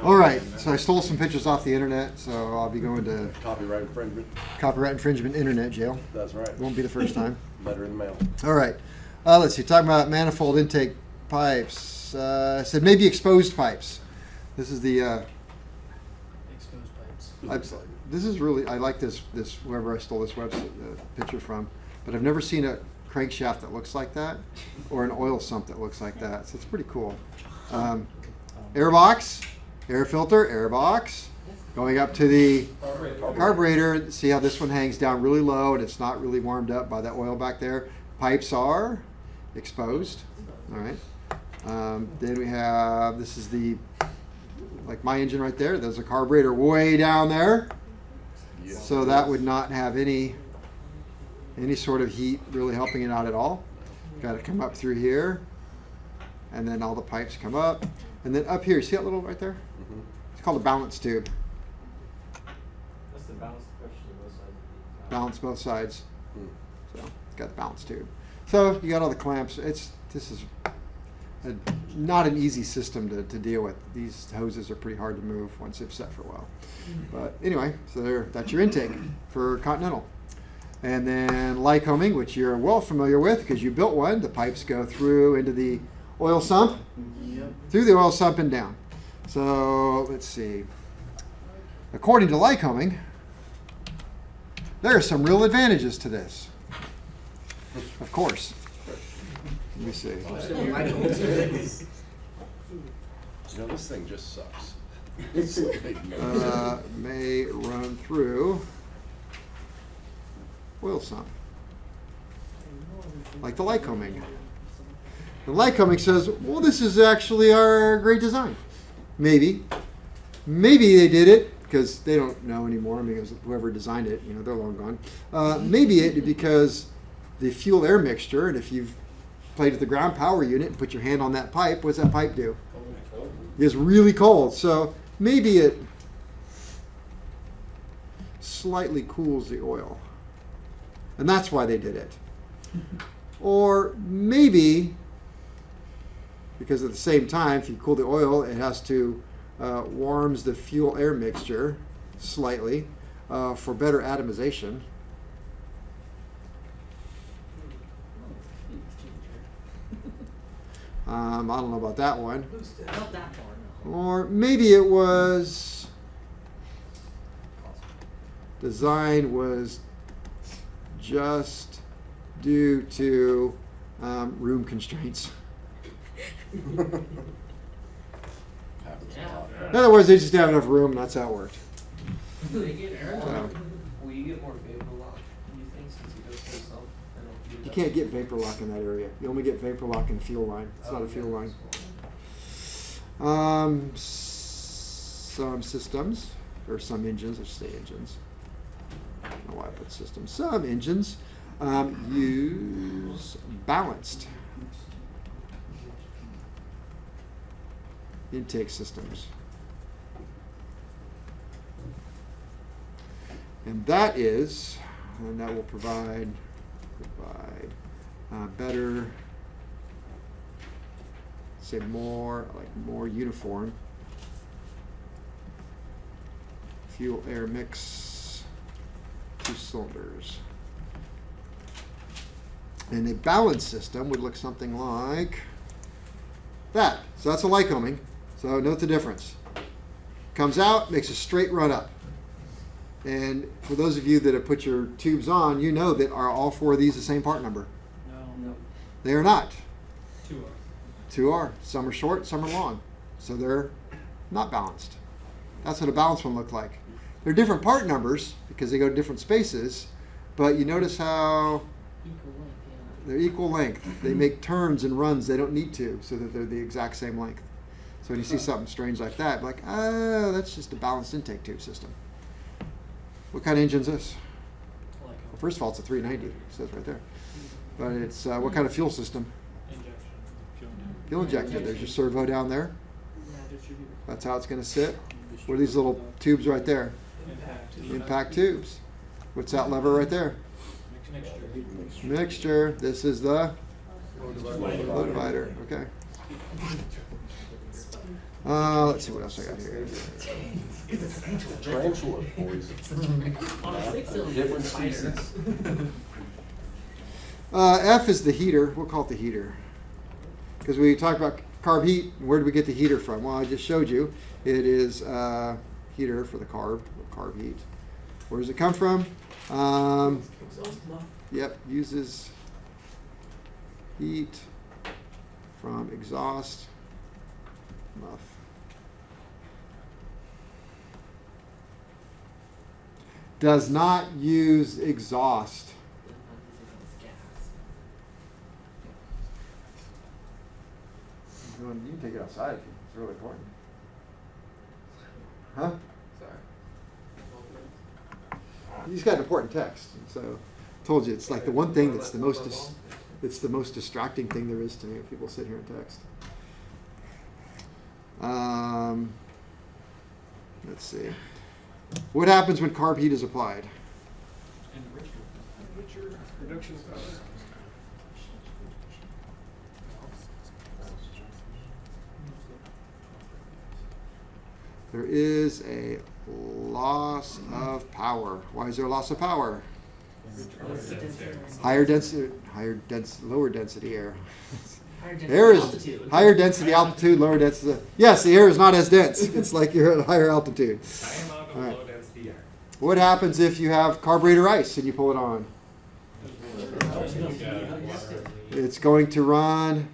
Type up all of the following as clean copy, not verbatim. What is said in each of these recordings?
All right, so I stole some pictures off the internet, so I'll be going to Copyright infringement. internet jail. That's right. Won't be the first time. Letter in the mail. All right, let's see. Talking about manifold intake pipes. I said maybe exposed pipes. This is the. Exposed pipes. This is really. I like this. Whoever I stole this website picture from, but I've never seen a crankshaft that looks like that, or an oil sump that looks like that. So it's pretty cool. Air box, air filter, air box, going up to the carburetor. See how this one hangs down really low and it's not really warmed up by that oil back there. Pipes are exposed. All right. Then we have, this is the, like my engine right there. There's a carburetor way down there. Yes. So that would not have any sort of heat really helping it out at all. Got to come up through here. And then all the pipes come up. And then up here, see that little right there? Mm-hmm. It's called a balance tube. That's the balance pressure on both sides. Balance both sides. Hmm. So got the balance tube. So you got all the clamps. This is not an easy system to deal with. These hoses are pretty hard to move once they've set for a while. But anyway, so that's your intake for Continental. And then Lycoming, which you're well familiar with because you built one. The pipes go through into the oil sump, through the oil sump and down. So let's see. According to Lycoming, there are some real advantages to this. Of course. Let me see. You know, this thing just sucks. May run through oil sump, like the Lycoming. The Lycoming says, well, this is actually our great design. Maybe they did it because they don't know anymore because whoever designed it, they're long gone. Maybe it because the fuel air mixture, and if you've played with the ground power unit and put your hand on that pipe, what's that pipe do? It's really cold. So maybe it slightly cools the oil. And that's why they did it. Or maybe because at the same time, if you cool the oil, it has to warms the fuel air mixture slightly for better atomization. I don't know about that one. Not that far, no. Or maybe it was design was just due to room constraints. In other words, they just didn't have enough room, and that's how it worked. Will you get So, more vapor lock, do you think, since it goes to the sump? you can't get vapor lock in that area. You only get vapor lock in the fuel line. It's not a fuel line. Some systems, or some engines, I should say engines. I don't know why I put systems. Some engines use balanced intake systems. And that will provide better, say more uniform fuel air mix, 2 cylinders. And a balanced system would look something like that. So that's a Lycoming. So note the difference. Comes out, makes a straight run up. And for those of you that have put your tubes on, you know that are all 4 of these the same part number? No. They are not. 2 are. 2 are. Some are short, some are long. So they're not balanced. That's what a balanced one looked like. They're different part numbers because they go to different spaces, but you notice how Equal length, yeah. they're equal length. They make turns and runs they don't need to, so that they're the exact same length. So when you see something strange like that, like, oh, that's just a balanced intake tube system. What kind of engine is this? Like Well, first of all, it's a 390. It says right there. But it's what kind of fuel system? injection. Fuel injected. There's your servo down there. That's how it's going to sit. What are these little tubes right there? Impact tubes. What's that lever right there? Mixture. This is the flow divider. Okay. Let's see what else I got here. Tarantula poison. Different species. F is the heater. We'll call it the heater. Because we talked about carb heat. Where do we get the heater from? Well, I just showed you. It is heater for the carb heat. Where does it come from? Yep, uses heat from exhaust muff. Does not use exhaust. You can take it outside if it's really important. Huh? He's got an important text. So I told you it's like the one thing that's the most it's the most distracting thing there is to me if people sit here and text. Let's see. What happens when carb heat is applied? Reduction power. There is a loss of power. Why is there a loss of power? Lower density air. Air is higher density altitude, lower density. Yes, the air is not as dense. It's like you're at a higher altitude. High amount of low density air. What happens if you have carburetor ice and you pull it on? It's going to run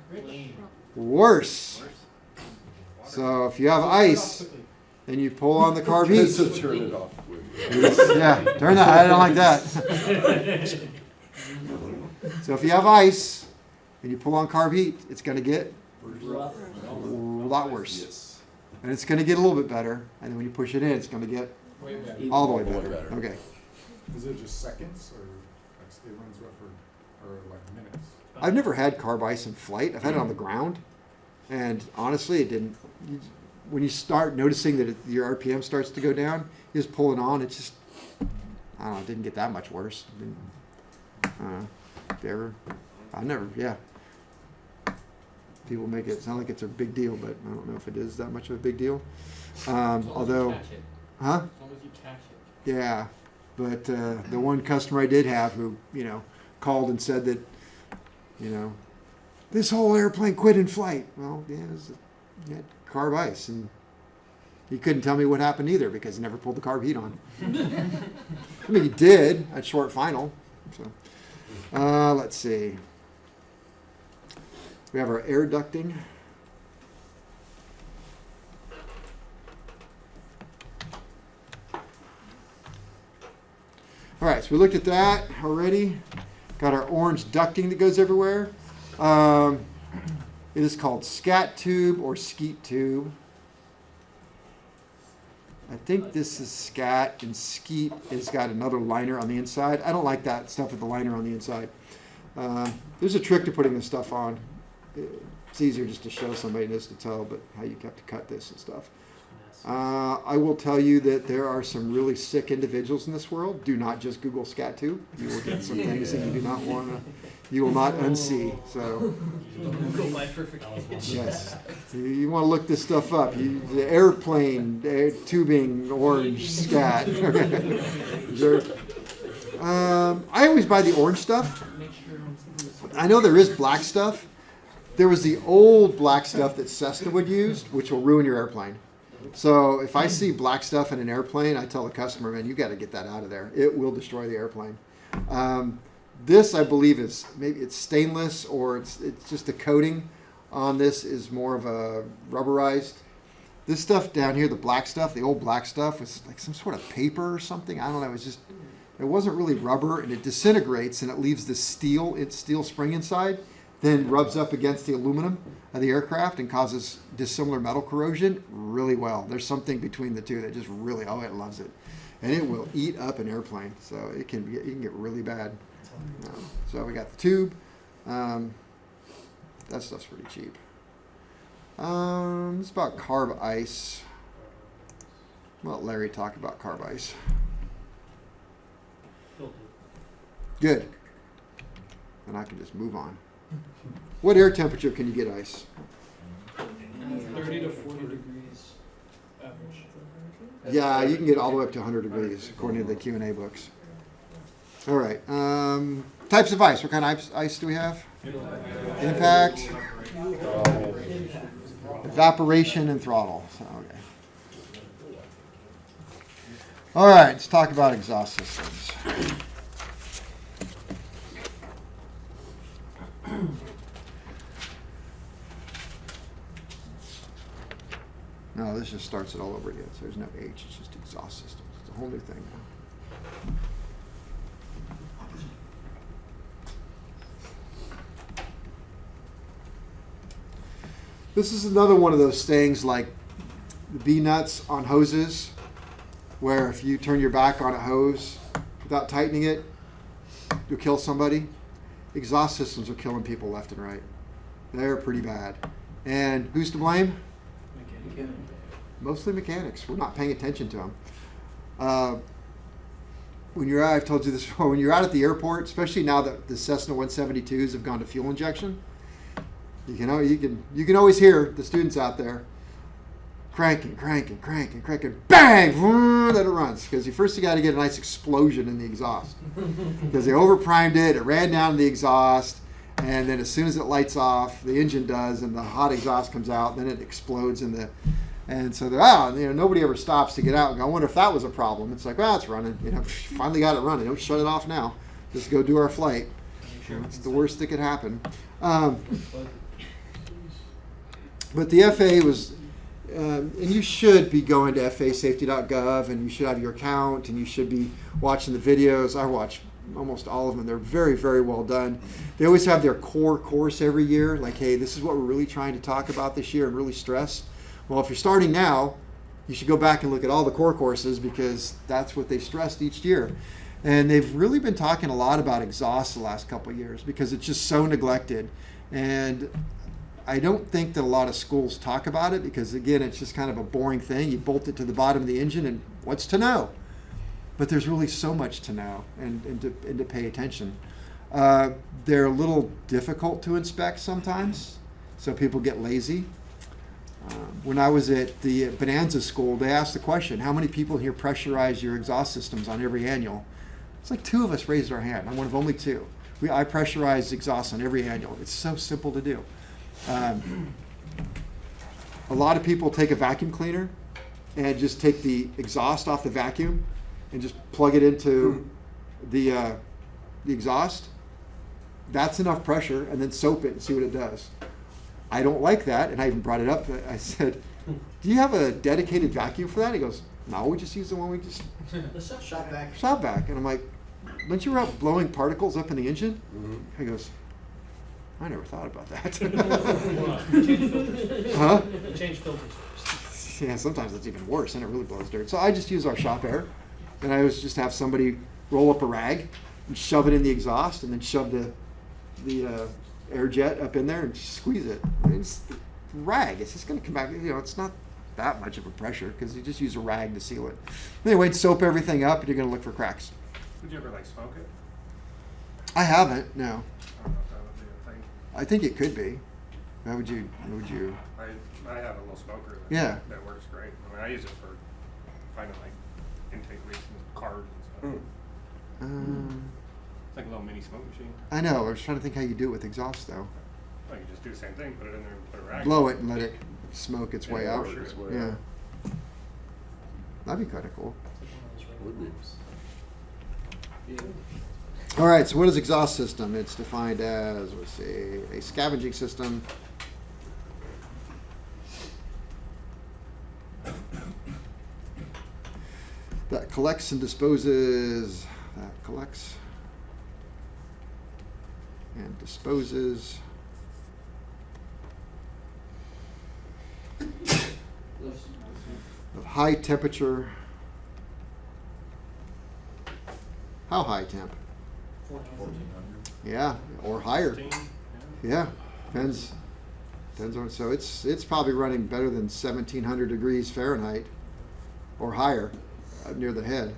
worse. So if you have ice and you pull on the carb heat, So turn it off. yeah, turn that. I don't like that. So if you have ice and you pull on carb heat, it's going to get a lot worse. Yes. And it's going to get a little bit better. And then when you push it in, it's going to get all the way better. Okay. Is it just seconds, or like it runs rough, or like minutes? I've never had carb ice in flight. I've had it on the ground. And honestly, it didn't. When you start noticing that your RPM starts to go down, you just pull it on. It's just, I don't know, it didn't get that much worse. I never, yeah. People make it sound like it's a big deal, but I don't know if it is that much of a big deal. Although, huh? As long as you catch it. Yeah, but the one customer I did have who, called and said that, this whole airplane quit in flight. Well, yeah, he had carb ice, and he couldn't tell me what happened either because he never pulled the carb heat on. I mean, he did at short final. So, let's see. We have our air ducting. All right, so we looked at that already. Got our orange ducting that goes everywhere. It is called scat tube or skeet tube. I think this is scat, and skeet has got another liner on the inside. I don't like that stuff with the liner on the inside. There's a trick to putting this stuff on. It's easier just to show somebody just to tell, but how you have to cut this and stuff. I will tell you that there are some really sick individuals in this world. Do not just Google scat tube. You will get some things that you do not want to, you will not unsee. So, yes, you want to look this stuff up. The airplane, tubing, orange, scat. I always buy the orange stuff. I know there is black stuff. There was the old black stuff that Cessna would use, which will ruin your airplane. So if I see black stuff in an airplane, I tell the customer, man, you got to get that out of there. It will destroy the airplane. This, I believe, is maybe it's stainless, or it's just the coating on this is more of a rubberized. This stuff down here, the black stuff, the old black stuff, was like some sort of paper or something. I don't know. It wasn't really rubber, and it disintegrates, and it leaves the steel spring inside, then rubs up against the aluminum of the aircraft and causes dissimilar metal corrosion really well. There's something between the two that just really, it loves it. And it will eat up an airplane, so it can get really bad. So we got the tube. That stuff's pretty cheap. It's about carb ice. I'll let Larry talk about carb ice. Good. And I can just move on. What air temperature can you get ice? 30 to 40 degrees. Yeah, you can get all the way up to 100 degrees according to the Q&A books. All right. Types of ice. What kind of ice do we have? Impact, evaporation, and throttle. So, okay. All right. Let's talk about exhaust systems. No, this just starts it all over again. So there's no H. It's just exhaust systems. It's a whole new thing now. This is another one of those things like the B-nuts on hoses, where if you turn your back on a hose without tightening it, you'll kill somebody. Exhaust systems are killing people left and right. They're pretty bad. And who's to blame? Mostly mechanics. We're not paying attention to them. When you're out, I've told you this before, when you're out at the airport, especially now that the Cessna 172s have gone to fuel injection, you can always hear the students out there cranking, bang, then it runs. Because you got to get a nice explosion in the exhaust. Because they overprimed it, it ran down the exhaust, and then as soon as it lights off, the engine does, and the hot exhaust comes out, then it explodes in the. And so nobody ever stops to get out and go, I wonder if that was a problem. It's like, well, it's running. Finally got it running. Don't shut it off now. Just go do our flight. It's the worst that could happen. But the FAA was, and you should be going to FAAsafety.gov, and you should have your account, and you should be watching the videos. I watch almost all of them. They're very, very well done. They always have their core course every year, like, hey, this is what we're really trying to talk about this year and really stress. Well, if you're starting now, you should go back and look at all the core courses because that's what they stressed each year. And they've really been talking a lot about exhaust the last couple of years because it's just so neglected. And I don't think that a lot of schools talk about it because, again, it's just kind of a boring thing. You bolt it to the bottom of the engine and what's to know? But there's really so much to know and to pay attention. They're a little difficult to inspect sometimes, so people get lazy. When I was at the Bonanza School, they asked the question, how many people here pressurize your exhaust systems on every annual? It's like 2 of us raised our hand. I'm one of only 2. I pressurize exhaust on every annual. It's so simple to do. A lot of people take a vacuum cleaner and just take the exhaust off the vacuum and just plug it into the exhaust. That's enough pressure, and then soap it and see what it does. I don't like that, and I even brought it up. I said, do you have a dedicated vacuum for that? He goes, no, we just use the one we just Shop back. shop vac. And I'm like, don't you ever out blowing particles up in the engine? He goes, I never thought about that. Change filters. Huh? Change filters. Yeah, sometimes it's even worse, and it really blows dirt. So I just use our shop air, and I always just have somebody roll up a rag and shove it in the exhaust, and then shove the air jet up in there and just squeeze it. It's rag. It's just going to come back. It's not that much of a pressure because you just use a rag to seal it. Anyway, soap everything up, and you're going to look for cracks. Would you ever smoke it? I haven't. No. I don't know if that would be a thing. I think it could be. How would you? I have a little smoker that works great. I mean, I use it for finding intake leaks in cars and stuff. It's like a little mini smoke machine. I know. I was trying to think how you do it with exhaust though. Well, you just do the same thing, put it in there and put a rag. Blow it and let it smoke its way out. Its way Yeah. out. That'd be kind of cool. Would be. All right, so what is exhaust system? It's defined as, let's see, a scavenging system that collects and disposes, of high temperature. How high temp? 1400. Yeah, or higher. 15, Yeah, depends on. So it's probably running better than 1700 degrees Fahrenheit or higher up near the head.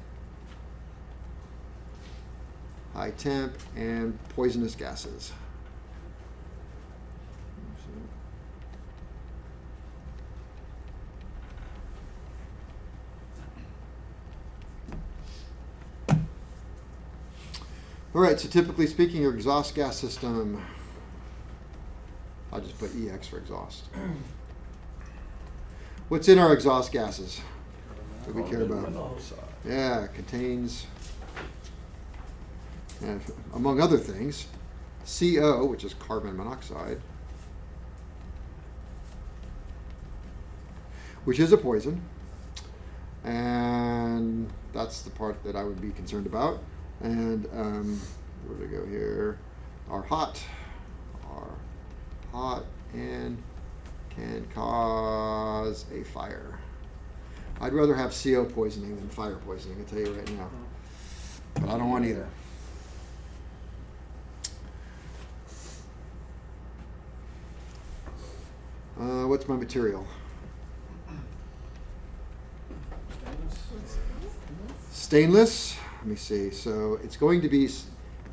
High temp and poisonous gases. All right, so typically speaking, your exhaust gas system, I'll just put EX for exhaust. What's in our exhaust gases that we care about? Yeah, contains, among other things, CO, which is carbon monoxide, which is a poison. And that's the part that I would be concerned about. And where to go here? Are hot and can cause a fire. I'd rather have CO poisoning than fire poisoning, I'll tell you right now. But I don't want either. What's my material? Stainless. Let me see. So it's going to be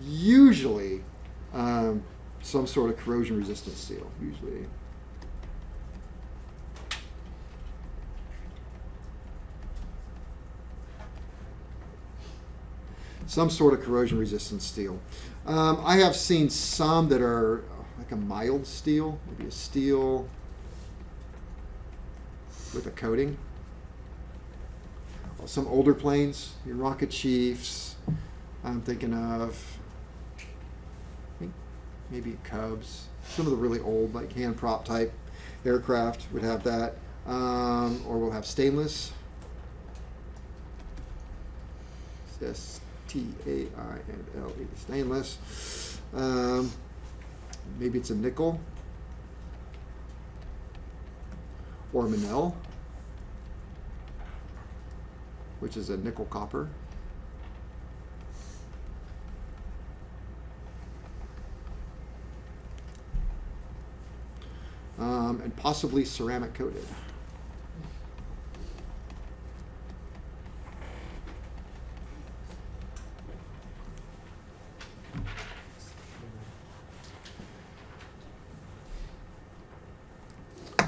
usually some sort of corrosion resistant steel. Usually. Some sort of corrosion resistant steel. I have seen some that are like a mild steel, maybe a steel with a coating. Some older planes, your Rocket Chiefs. I'm thinking of maybe Cubs. Some of the really old, like hand prop type aircraft would have that. Or we'll have stainless. S-T-A-I-N-L-E, stainless. Maybe it's a nickel. Or Manel, which is a nickel copper. And possibly ceramic coated. So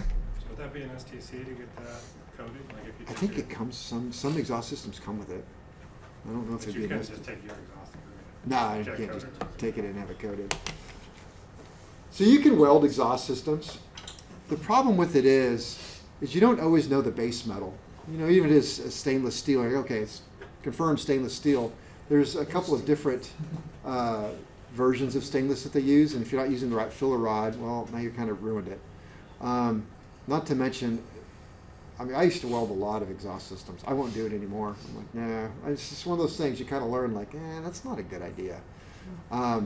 would that be an STC to get that coated? Like if you I think it comes, some exhaust systems come with it. I don't know if But it'd you be an can't STC. just take your exhaust and No, you jet can't just coated. take it and have it coated. So you can weld exhaust systems. The problem with it is you don't always know the base metal. You know, even if it is a stainless steel, like, okay, it's confirmed stainless steel. There's a couple of different versions of stainless that they use, and if you're not using the right filler rod, well, now you're kind of ruined it. Not to mention, I mean, I used to weld a lot of exhaust systems. I won't do it anymore. I'm like, nah. It's just one of those things you kind of learn, like, that's not a good idea. I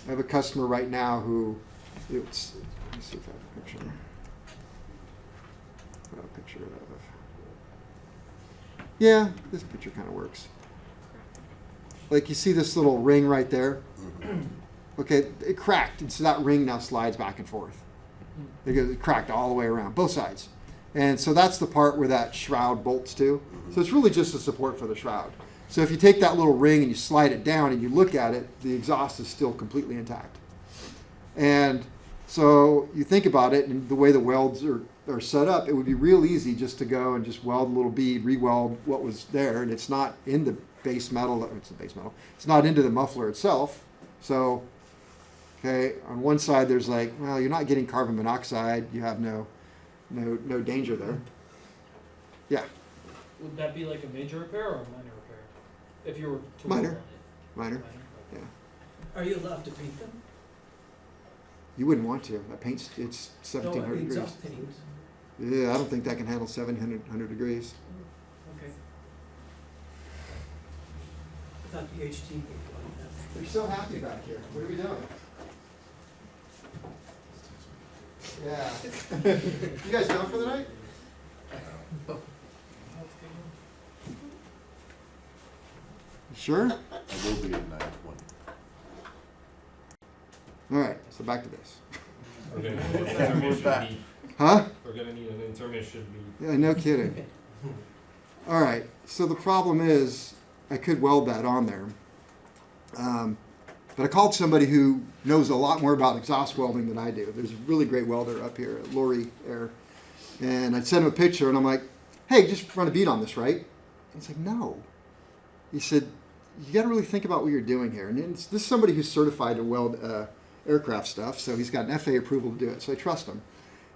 have a customer right now who, let me see if I have a picture. What a picture of. Yeah, this picture kind of works. Like you see this little ring right there? Okay, it cracked, and so that ring now slides back and forth. It cracked all the way around, both sides. And so that's the part where that shroud bolts to. So it's really just a support for the shroud. So if you take that little ring and you slide it down and you look at it, the exhaust is still completely intact. And so you think about it, and the way the welds are set up, it would be real easy just to go and just weld a little bead, re-weld what was there, and it's not in the base metal. It's the base metal. It's not into the muffler itself. So, okay, on one side there's like, well, you're not getting carbon monoxide. You have no danger there. Yeah. Would that be like a major repair or a minor repair? If you were to Minor. weld it? Minor. Yeah. Are you allowed to paint them? You wouldn't want to. That paint's, it's No, 1700 degrees. exhaust paint. Yeah, I don't think that can handle 700 degrees. Okay. I thought the HT paint like that. You're so happy back here. What are we doing? Yeah. You guys done for the night? You sure? I will be at 9:20. All right, so back to this. We're gonna need an intermission beat. Huh? We're gonna need an intermission beat. Yeah, no kidding. All right, so the problem is I could weld that on there. But I called somebody who knows a lot more about exhaust welding than I do. There's a really great welder up here, Lori Air. And I sent him a picture, and I'm like, hey, just run a bead on this, right? And he's like, no. He said, you got to really think about what you're doing here. And this is somebody who's certified to weld aircraft stuff, so he's got an FAA approval to do it, so I trust him.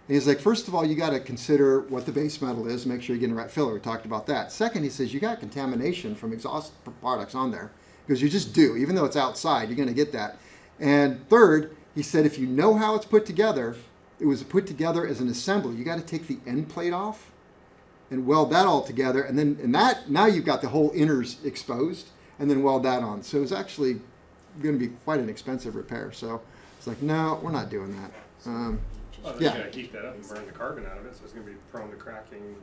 And he's like, first of all, you got to consider what the base metal is, make sure you're getting the right filler. We talked about that. Second, he says, you got contamination from exhaust products on there, because you just do. Even though it's outside, you're going to get that. And third, he said, if you know how it's put together, it was put together as an assembly. You got to take the end plate off and weld that all together. And then, now you've got the whole inners exposed, and then weld that on. So it's actually going to be quite an expensive repair. So it's like, no, we're not doing that. Well, Yeah. you gotta heat that up and burn the carbon out of it, so it's gonna be prone to cracking.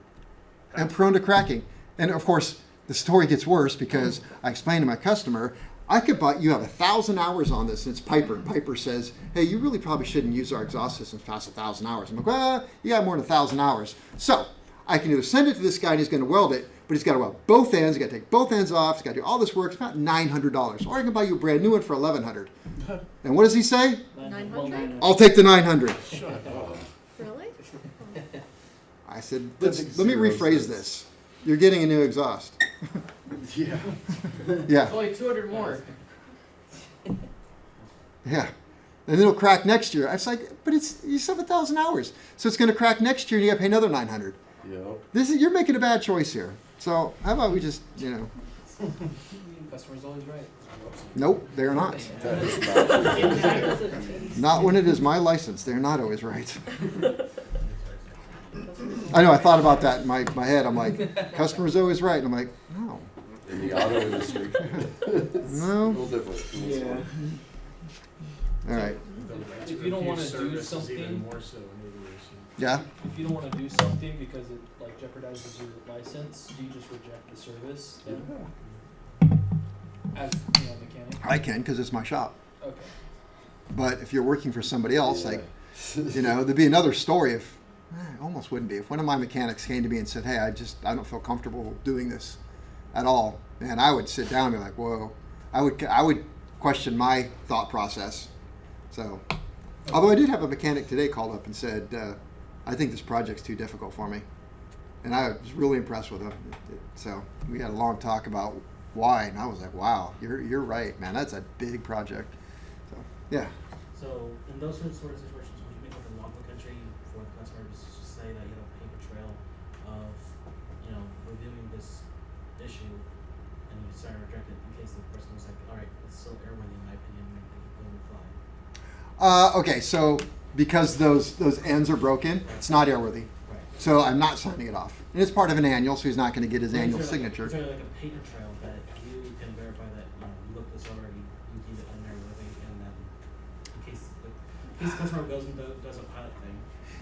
And prone to cracking. And of course, the story gets worse because I explained to my customer, I could buy, you have 1,000 hours on this, and it's Piper. And Piper says, hey, you really probably shouldn't use our exhaust systems past 1,000 hours. I'm like, well, you got more than 1,000 hours. So I can either send it to this guy and he's going to weld it, but he's got to weld both ends. He's got to take both ends off. He's got to do all this work. It's about $900. Or I can buy you a brand new one for $1,100. And what does he say? 900? I'll take the 900. Really? I said, That's let me zero rephrase cents. this. You're getting a new exhaust. Yeah. Yeah, Only 200 more. yeah. And it'll crack next year. I was like, but you said 1,000 hours. So it's going to crack next year and you got to pay another 900. Yep. You're making a bad choice here. So how about we just, Customer's always right. nope, they're not. That is not. Not when it is my license. They're not always right. I know, I thought about that in my head. I'm like, customer's always right. And I'm like, no. In the auto industry. It's a No. little different. Yeah. All right. If you don't wanna do Service is something- even more so in aviation. Yeah. If you don't want to do something because it like jeopardizes your license, do you just reject the service then? As mechanic? I can because it's my shop. Okay. But if you're working for somebody else, Yeah. like, there'd be another story if, it almost wouldn't be. If one of my mechanics came to me and said, hey, I don't feel comfortable doing this at all, man, I would sit down and be like, whoa. I would question my thought process. So, although I did have a mechanic today called up and said, I think this project's too difficult for me. And I was really impressed with him. So we had a long talk about why, and I was like, wow, you're right, man. That's a big project. So, yeah. So in those sort of situations, would you make like a logbook entry for the customer to just say that you have a paper trail of, reviewing this issue, and you start to reject it in case the person was like, all right, it's still airworthy in my opinion, and they go and fly. Okay, so because those ends are broken, it's not airworthy. Right. So I'm not signing it off. And it's part of an annual, so he's not going to get his Is annual there signature. Is there like a paper trail that you can verify that you looked this over, you keep it in there living, and then in case the customer goes and does a pilot thing.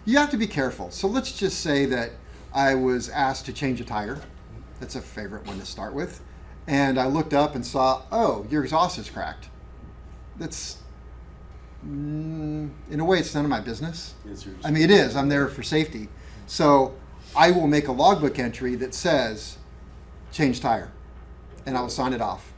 You have to be careful. So let's just say that I was asked to change a tire. That's a favorite one to start with. And I looked up and saw, oh, your exhaust is cracked. That's, in a way, it's none of my business. It's yours. I mean, it is. I'm there for safety. So I will make a logbook entry that says, change tire. And I will sign it off.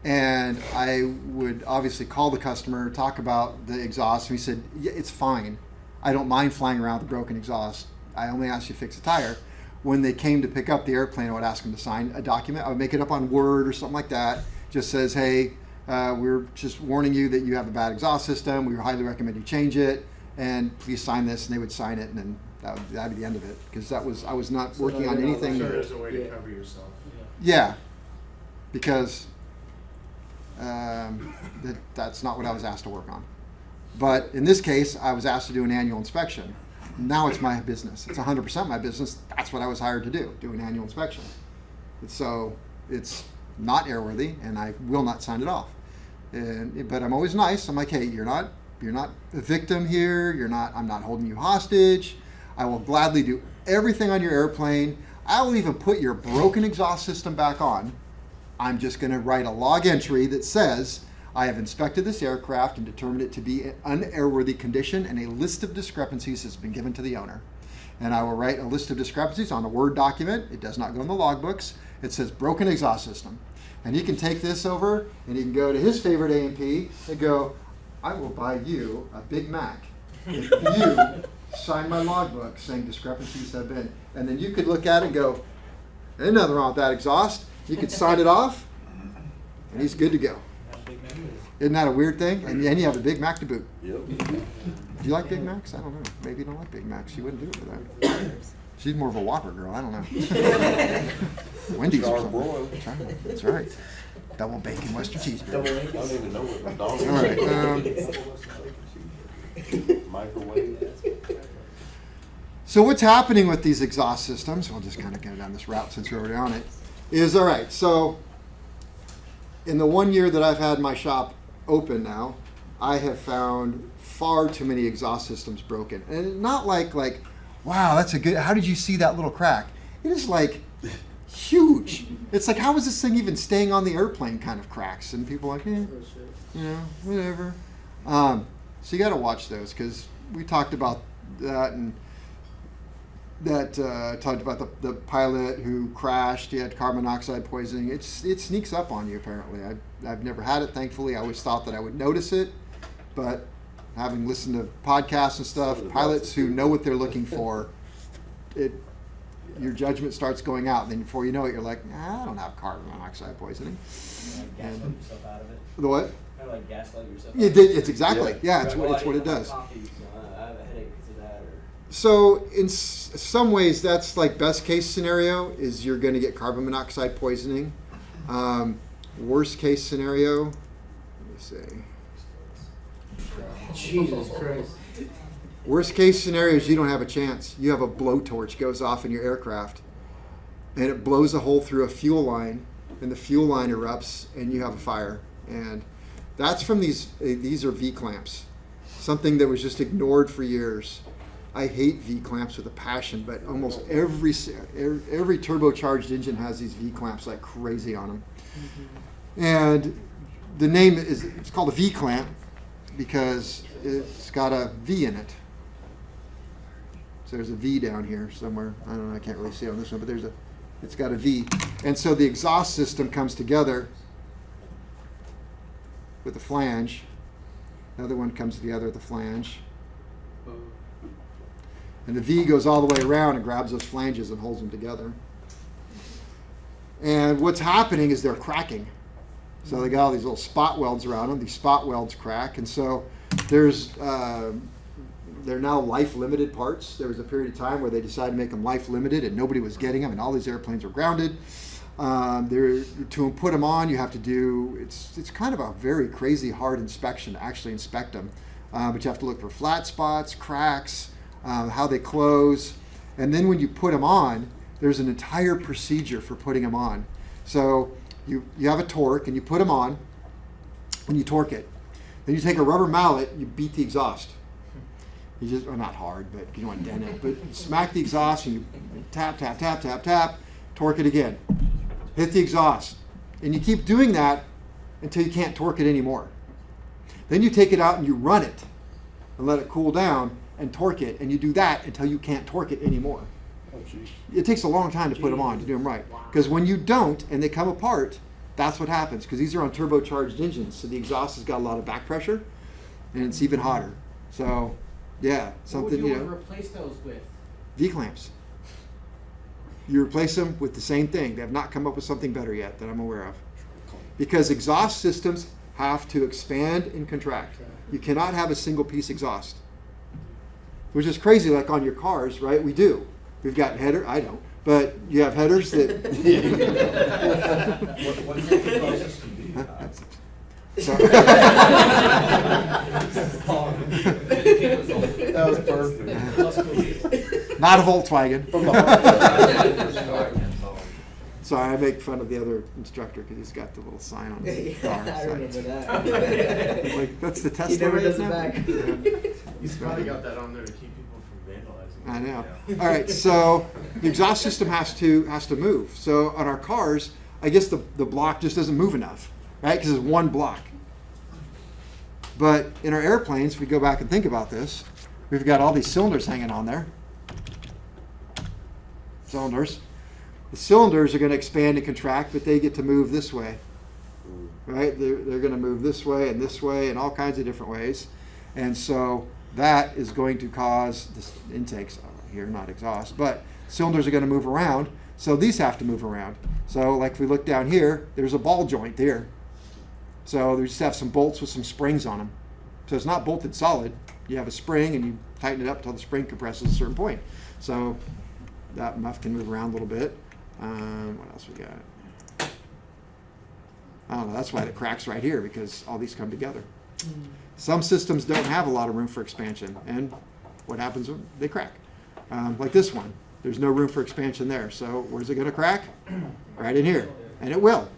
And I would obviously call the customer, talk about the exhaust. And he said, yeah, it's fine. I don't mind flying around with a broken exhaust. I only ask you to fix the tire. When they came to pick up the airplane, I would ask them to sign a document. I would make it up on Word or something like that. Just says, hey, we're just warning you that you have a bad exhaust system. We highly recommend you change it. And please sign this. And they would sign it. And then that'd be the end of it. Because I was not working on anything. So there's a way to Yeah. cover yourself. Yeah. Because that's not what I was asked to work on. But in this case, I was asked to do an annual inspection. Now it's my business. It's 100% my business. That's what I was hired to do an annual inspection. So it's not airworthy, and I will not sign it off. But I'm always nice. I'm like, hey, you're not a victim here. I'm not holding you hostage. I will gladly do everything on your airplane. I will even put your broken exhaust system back on. I'm just going to write a log entry that says, I have inspected this aircraft and determined it to be in unairworthy condition, and a list of discrepancies has been given to the owner. And I will write a list of discrepancies on a Word document. It does not go in the logbooks. It says broken exhaust system. And he can take this over and he can go to his favorite AMP and go, I will buy you a Big Mac if you sign my logbook saying discrepancies have been. And then you could look at it and go, ain't nothing wrong with that exhaust. You could sign it off. and he's good to go. Have a Big Mac with it. Isn't that a weird thing? And you have a Big Mac to boot. Yep. Do you like Big Macs? I don't know. Maybe you don't like Big Macs. She wouldn't do it for that. She's more of a Whopper girl. I don't know. Wendy's or Char broil. something. That's right. Double bacon Western cheeseburger. I don't even know what McDonald's All right. microwave. So what's happening with these exhaust systems? We'll just kind of get down this route since we're already on it. Is all right. So in the 1 year that I've had my shop open now, I have found far too many exhaust systems broken, and not like wow, that's a good. How did you see that little crack? It is like huge. It's like, how is this thing even staying on the airplane? Kind of cracks, and people are like, whatever. So you got to watch those, because we talked about that, and that talked about the pilot who crashed. He had carbon monoxide poisoning. It sneaks up on you, apparently. I've never had it, thankfully. I always thought that I would notice it, but having listened to podcasts and stuff, pilots who know what they're looking for, your judgment starts going out, and then before you know it, you're like, I don't have carbon monoxide poisoning. Gaslight yourself out of it. The what? Kind of like gaslight yourself. It's exactly, yeah, it's Right, what it I does. have coffee, so I have a headache because of that. Or So in some ways, that's like best case scenario is you're going to get carbon monoxide poisoning. Worst case scenario, let me see. Jesus Christ. Worst case scenario is you don't have a chance. You have a blowtorch goes off in your aircraft, and it blows a hole through a fuel line, and the fuel line erupts, and you have a fire. And that's from these are V clamps, something that was just ignored for years. I hate V clamps with a passion, but almost every turbocharged engine has these V clamps like crazy on them. And the name it's called a V clamp because it's got a V in it. So there's a V down here somewhere. I don't know, I can't really see it on this one, but it's got a V. And so the exhaust system comes together with the flange. Another one comes together with the flange. And the V goes all the way around and grabs those flanges and holds them together. And what's happening is they're cracking. So they got all these little spot welds around them. These spot welds crack. And so they're now life-limited parts. There was a period of time where they decided to make them life-limited and nobody was getting them and all these airplanes were grounded. To put them on, you have to do, it's kind of a very crazy hard inspection to actually inspect them. But you have to look for flat spots, cracks, how they close. And then when you put them on, there's an entire procedure for putting them on. So you have a torque and you put them on and you torque it. Then you take a rubber mallet, you beat the exhaust. You just, well, not hard, but you don't want to dent it. But you smack the exhaust and you tap, tap, tap, tap, tap, torque it again. Hit the exhaust. And you keep doing that until you can't torque it anymore. Then you take it out and you run it and let it cool down and torque it. And you do that until you can't torque it anymore. Oh, geez. It takes a long time to put them on, to do them right. Because when you don't and they come apart, that's what happens. Because these are on turbocharged engines. So the exhaust has got a lot of back pressure and it's even hotter. So, yeah, something, What would you replace those with? V-clamps. You replace them with the same thing. They have not come up with something better yet that I'm aware of. Because exhaust systems have to expand and contract. You cannot have a single piece exhaust. Which is crazy, like on your cars, right? We do. We've got header, I don't, but you have headers that... What is the closest to be? That was perfect. Not a Volkswagen. From the heart. Sorry, I make fun of the other instructor because he's got the little sign on his car. I remember So that. like, that's the Tesla. He never right does it now? back. He's probably got that on there to keep people from vandalizing. I know. All right, so the exhaust system has to move. So on our cars, I guess the block just doesn't move enough, right? Because it's one block. But in our airplanes, if we go back and think about this, we've got all these cylinders hanging on there. Cylinders. The cylinders are going to expand and contract, but they get to move this way, right? They're going to move this way and all kinds of different ways. And so that is going to cause this intakes here, not exhaust, but cylinders are going to move around. So these have to move around. So like if we look down here, there's a ball joint there. So they just have some bolts with some springs on them. So it's not bolted solid. You have a spring and you tighten it up until the spring compresses a certain point. So that muff can move around a little bit. What else we got? I don't know. That's why it cracks right here, because all these come together. Some systems don't have a lot of room for expansion, and what happens when they crack? Like this one. There's no room for expansion there. So where's it going to crack? Right in here. And it will.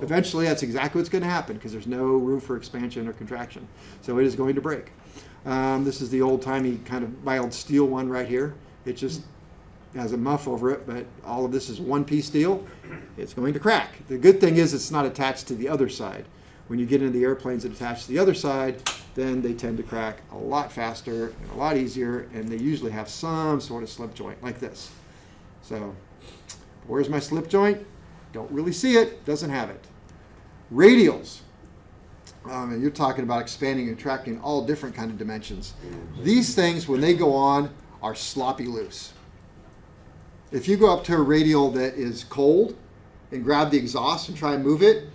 Eventually, that's exactly what's going to happen, because there's no room for expansion or contraction. So it is going to break. This is the old-timey kind of mild steel one right here. It just has a muff over it, but all of this is one-piece steel. It's going to crack. The good thing is it's not attached to the other side. When you get into the airplanes that attach to the other side, then they tend to crack a lot faster and a lot easier, and they usually have some sort of slip joint like this. So where's my slip joint? Don't really see it. Doesn't have it. Radials. And you're talking about expanding and contracting all different kind of dimensions. These things, when they go on, are sloppy loose. If you go up to a radial that is cold and grab the exhaust and try and move it,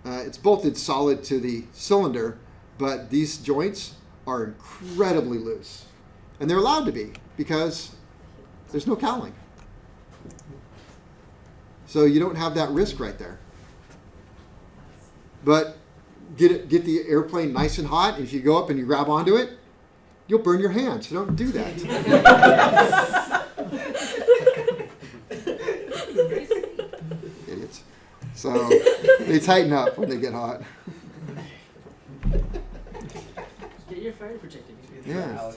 it's bolted solid to the cylinder, but these joints are incredibly loose. And they're allowed to be, because there's no cowling. So you don't have that risk right there. But get the airplane nice and hot, and if you go up and you grab onto it, you'll burn your hands. So don't do that. Idiots. So they tighten up when they get hot. Get your fire protective gear. Yeah.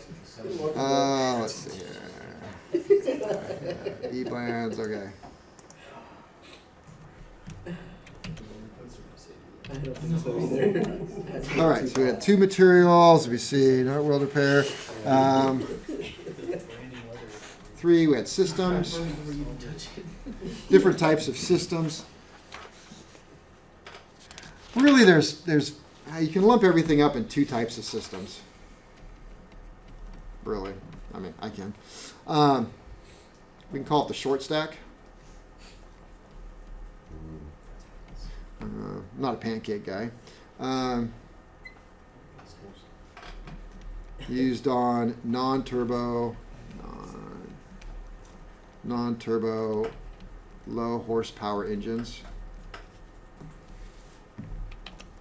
Let's see here. E-plans, okay. I don't think so either. All right, so we had two materials. We see no weld repair. 3, we had systems. Different types of systems. Really, there's you can lump everything up in 2 types of systems. Really, I mean, I can. We can call it the short stack. I'm not a pancake guy. Used on non-turbo, low horsepower engines.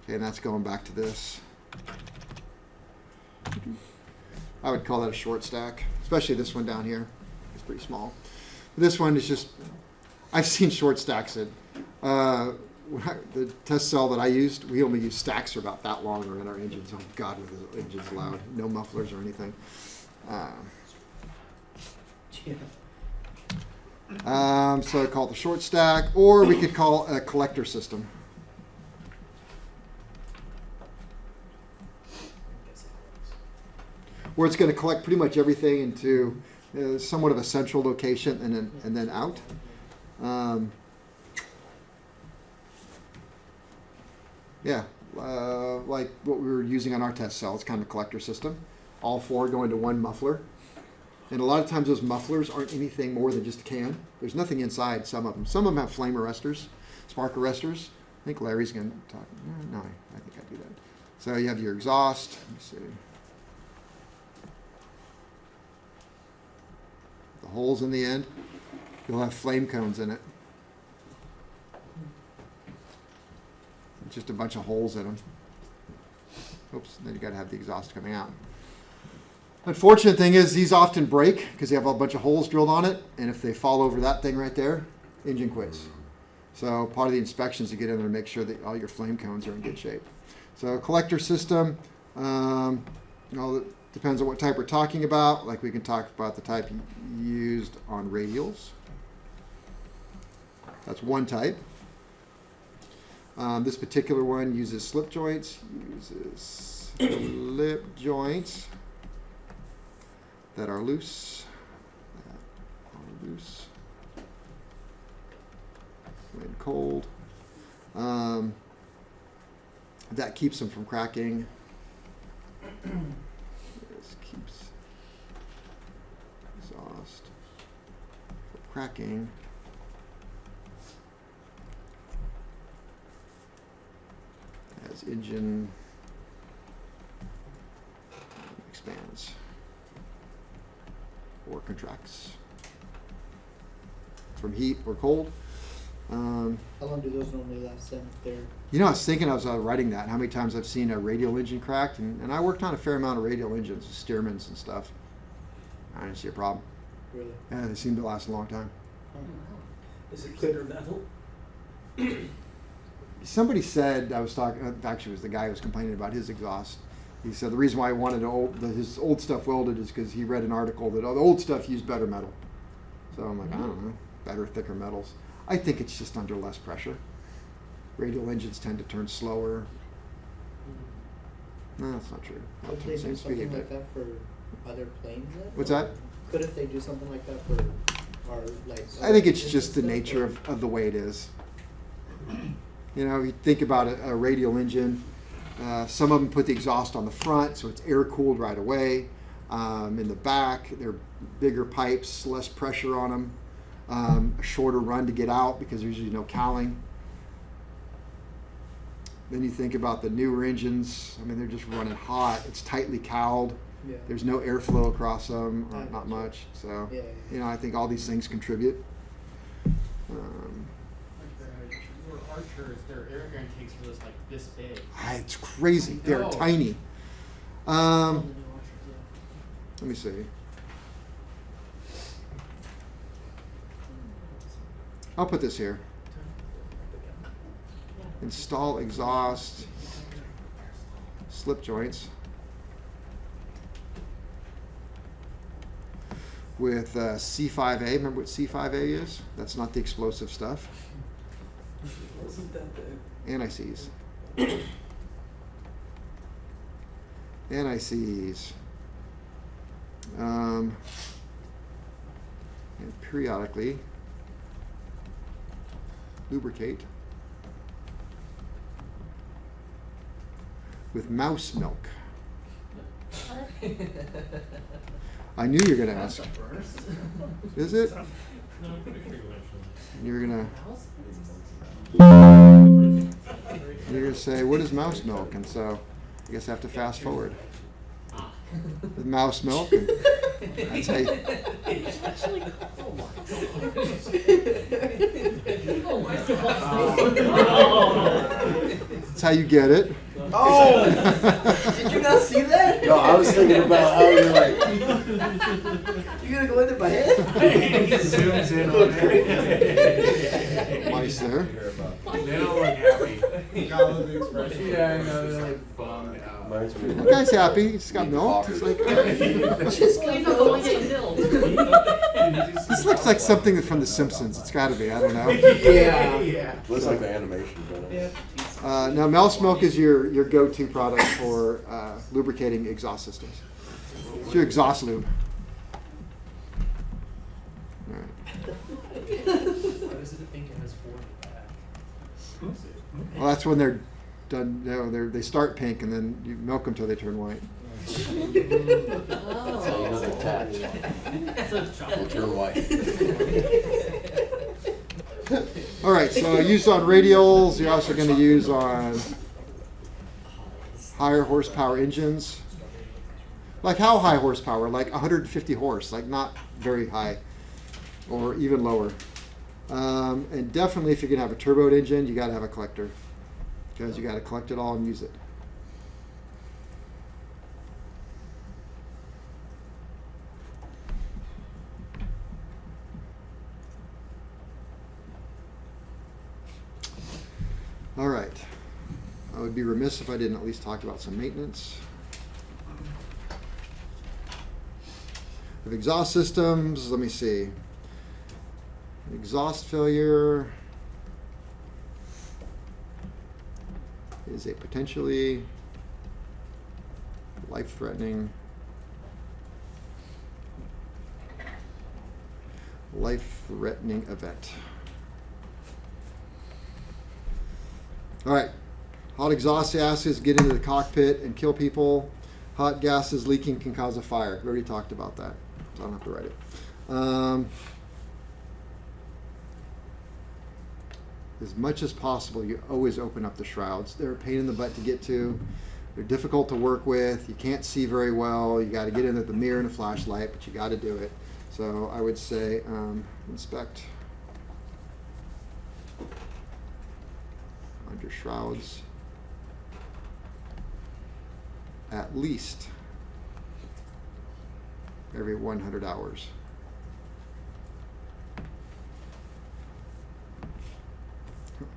Okay, and that's going back to this. I would call that a short stack, especially this one down here. It's pretty small. This one is just, I've seen short stacks in. The test cell that I used, we only used stacks for about that long in our engines. Oh God, were the engines loud. No mufflers or anything. So I call it the short stack, or we could call it a collector system. Where it's going to collect pretty much everything into somewhat of a central location and then out. Yeah, like what we were using on our test cell. It's kind of a collector system. All 4 go into one muffler. And a lot of times those mufflers aren't anything more than just a can. There's nothing inside some of them. Some of them have flame arresters, spark arresters. I think Larry's going to talk. No, I think I do that. So you have your exhaust. Let me see. The holes in the end, you'll have flame cones in it. Just a bunch of holes in them. Oops, then you got to have the exhaust coming out. Unfortunate thing is these often break because you have a bunch of holes drilled on it, and if they fall over that thing right there, engine quits. So part of the inspections, you get in there to make sure that all your flame cones are in good shape. So collector system, it depends on what type we're talking about. Like we can talk about the type used on radials. That's one type. This particular one uses slip joints. That are loose. When cold. That keeps them from cracking. This keeps exhaust from cracking. As As engine expands or contracts from heat or cold. How long do those normally last then if they're You know, I was thinking, I was writing that, how many times I've seen a radial engine cracked, and I worked on a fair amount of radial engines, Stearmans and stuff. I didn't see a problem. really? Yeah, they seem to last a long time. Is it clear metal? Somebody said, I was talking, actually it was the guy who was complaining about his exhaust. He said the reason why he wanted his old stuff welded is because he read an article that the old stuff used better metal. So I'm like, I don't know, better, thicker metals. I think it's just under less pressure. Radial engines tend to turn slower. No, that's not true. They'll Could turn they the do same speed, something like but that for other planes then? What's that? Couldn't they do something like that for our like? I think it's other just the engines nature and of the way it is. You know, you think about a radial engine, some of them put the exhaust on the front, so it's air cooled right away. In the back, they're bigger pipes, less pressure on them, a shorter run to get out because there's usually no cowling. Then you think about the newer engines. I mean, they're just running hot. It's tightly cowled. Yeah. There's no airflow across them, or I not gotcha. much. So, Yeah. you know, I think all these things contribute. For Archers, their air intakes are just like this big. It's crazy. They're No. tiny. The new Archers, Let me see. I'll put this here. Install exhaust slip joints with C5A. Remember what C5A is? That's not the explosive stuff. Wasn't that the Anti-seize. Anti-seize. And periodically lubricate with mouse milk. I knew you were going to ask. Is it? No, I'm pretty sure you mentioned. You're gonna say, what is mouse milk? And so I guess I have to fast forward. With mouse milk, and that's how you, that's how you get it. Oh! Did you not see that? No, I was thinking about how you're like, You gonna go into my head? Zooms in on it. Mice there. They don't look happy. Follow the expression. Yeah, I know, they're like bummed out. reminds me That guy's happy. He's got milk. He's like, Just Well, he's not going to get killed. this looks like something from The Simpsons. It's got to be. I don't know. Yeah. looks like the animation, doesn't it? Now, mouse milk is your go-to product for lubricating exhaust systems. It's your exhaust lube. All right. Why does it think it has 4 in the back? Well, that's when they're done. You know, they start pink, and then you milk them till they turn white. So you know they're attached. They'll turn white. All right, so used on radials. You're also going to use on higher horsepower engines. Like how high horsepower? Like 150 horse, like not very high, or even lower. And definitely, if you're going to have a turbo engine, you got to have a collector, because you got to collect it all and use it. All right. I would be remiss if I didn't at least talk about some maintenance. Of exhaust systems, let me see. Exhaust failure is a potentially life-threatening event. All right, hot exhaust gases get into the cockpit and kill people. Hot gases leaking can cause a fire. We already talked about that, so I don't have to write it. as much as possible, you always open up the shrouds. They're a pain in the butt to get to. They're difficult to work with. You can't see very well. You got to get in with the mirror and a flashlight, but you got to do it. So I would say inspect under shrouds at least every 100 hours.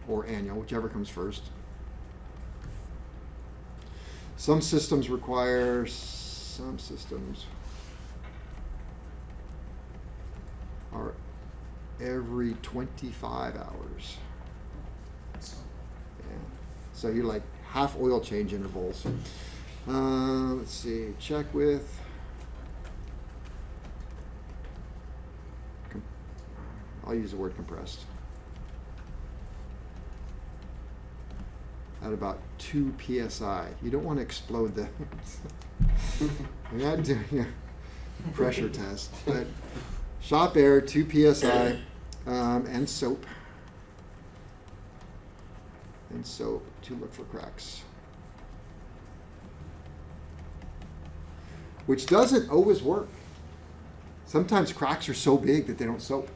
Or annual, whichever comes first. Some systems require, some systems are every 25 hours. Yeah. So you're like half oil change intervals. Let's see, check with I'll use the word compressed. At about 2 psi. You don't want to explode the. You're not doing a pressure test, but shop air 2 psi and soap. And soap to look for cracks. Which doesn't always work. Sometimes cracks are so big that they don't soap.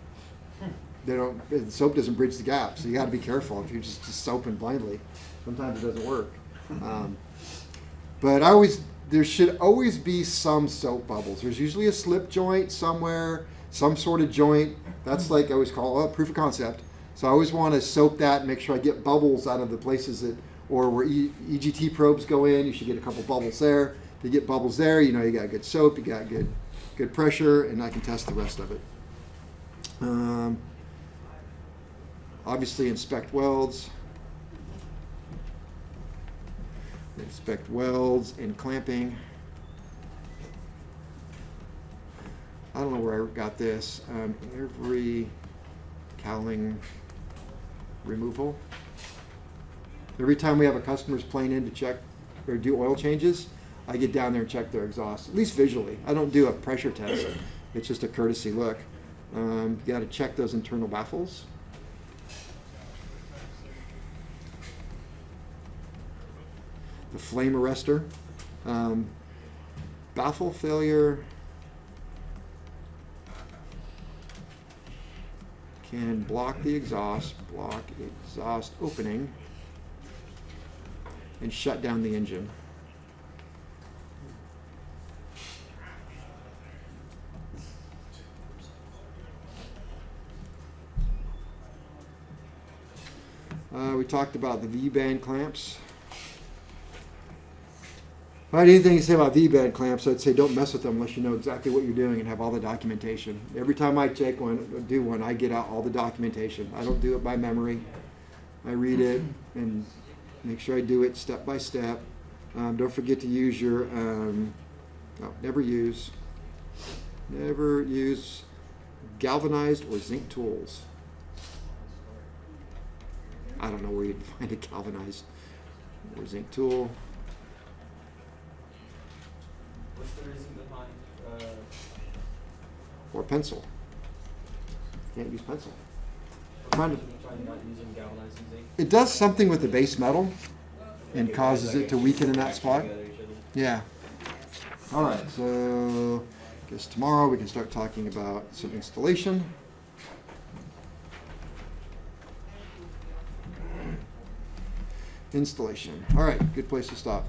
The soap doesn't bridge the gap, so you got to be careful if you're just soaping blindly. Sometimes it doesn't work. But there should always be some soap bubbles. There's usually a slip joint somewhere, some sort of joint. That's like I always call proof of concept. So I always want to soap that and make sure I get bubbles out of the places or where EGT probes go in. You should get a couple bubbles there. If you get bubbles there, you know you got good soap, you got good pressure, and I can test the rest of it. Obviously inspect welds. Inspect welds and clamping. I don't know where I got this. Every cowling removal. Every time we have a customer's plane in to check or do oil changes, I get down there and check their exhaust, at least visually. I don't do a pressure test. It's just a courtesy look. You got to check those internal baffles. The flame arrestor. Baffle failure can block the exhaust opening, and shut down the engine. We talked about the V-band clamps. If I had anything to say about V-band clamps, I'd say don't mess with them unless you know exactly what you're doing and have all the documentation. Every time I do one, I get out all the documentation. I don't do it by memory. I read it and make sure I do it step by step. Don't forget to use your, never use galvanized or zinc tools. I don't know where you'd find a galvanized or zinc tool. What's the reason behind? Or pencil. Can't use pencil. Trying not using galvanizing zinc? It does something with the base metal and causes it to weaken in that spot. Yeah. All right, so I guess tomorrow we can start talking about some installation. Installation. All right, good place to stop.